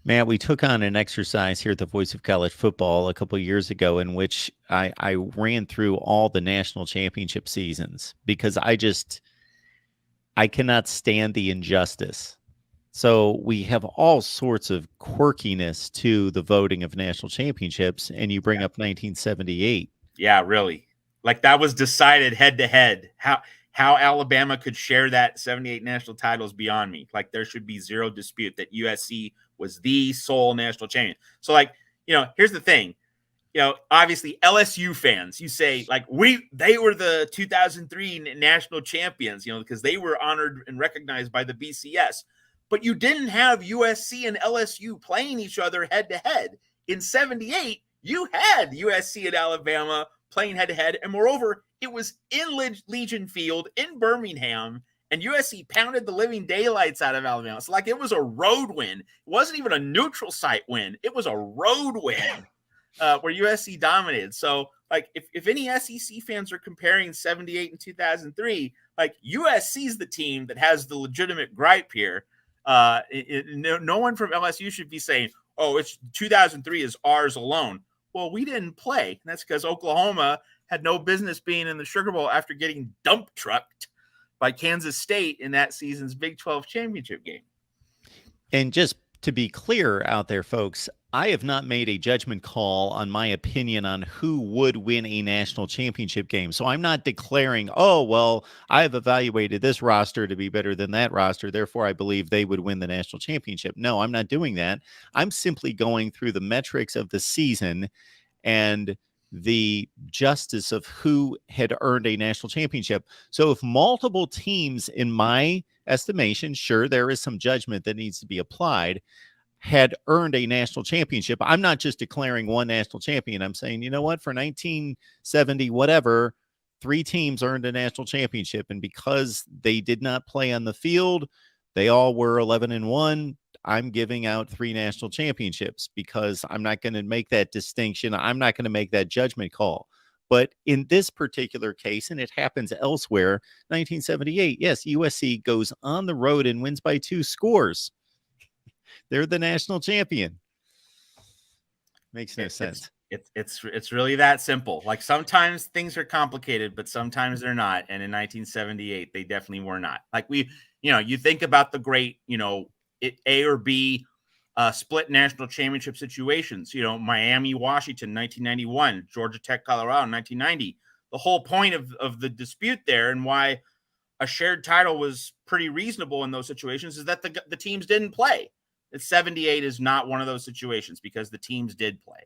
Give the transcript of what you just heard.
Matt, we took on an exercise here at the Voice of College Football a couple of years ago in which I ran through all the national championship seasons because I cannot stand the injustice. So we have all sorts of quirkiness to the voting of national championships, and you bring up 1978. Yeah, really. Like that was decided head to head. How Alabama could share that 78 national titles beyond me. Like there should be zero dispute that USC was the sole national champion. So like, here's the thing. Obviously LSU fans, you say like they were the 2003 national champions, because they were honored and recognized by the BCS. But you didn't have USC and LSU playing each other head to head. In 78, you had USC and Alabama playing head to head. And moreover, it was in Legion Field in Birmingham, and USC pounded the living daylights out of Alabama. So, like, it was a road win. It wasn't even a neutral site win. It was a road win where USC dominated. So, like, if any SEC fans are comparing 78 and 2003, like, USC's the team that has the legitimate gripe here. No one from LSU should be saying, oh, it's 2003 is ours alone. Well, we didn't play. And that's because Oklahoma had no business being in the Sugar Bowl after getting dump trucked by Kansas State in that season's Big 12 championship game. And just to be clear out there, folks, I have not made a judgment call on my opinion on who would win a national championship game. So I'm not declaring, oh, well, I have evaluated this roster to be better than that roster, therefore I believe they would win the national championship. No, I'm not doing that. I'm simply going through the metrics of the season and the justice of who had earned a national championship. So if multiple teams, in my estimation, sure, there is some judgment that needs to be applied, had earned a national championship, I'm not just declaring one national champion. I'm saying, you know what, for 1970, whatever, 3 teams earned a national championship. And because they did not play on the field, they all were 11-1. I'm giving out 3 national championships because I'm not going to make that distinction. I'm not going to make that judgment call. But in this particular case, and it happens elsewhere, 1978, yes, USC goes on the road and wins by 2 scores. They're the national champion. Makes no sense. It's really that simple. Like sometimes things are complicated, but sometimes they're not. And in 1978, they definitely were not. Like you think about the great, A or B split national championship situations. Miami, Washington, 1991, Georgia Tech, Colorado, 1990. The whole point of the dispute there and why a shared title was pretty reasonable in those situations is that the teams didn't play. 78 is not one of those situations because the teams did play.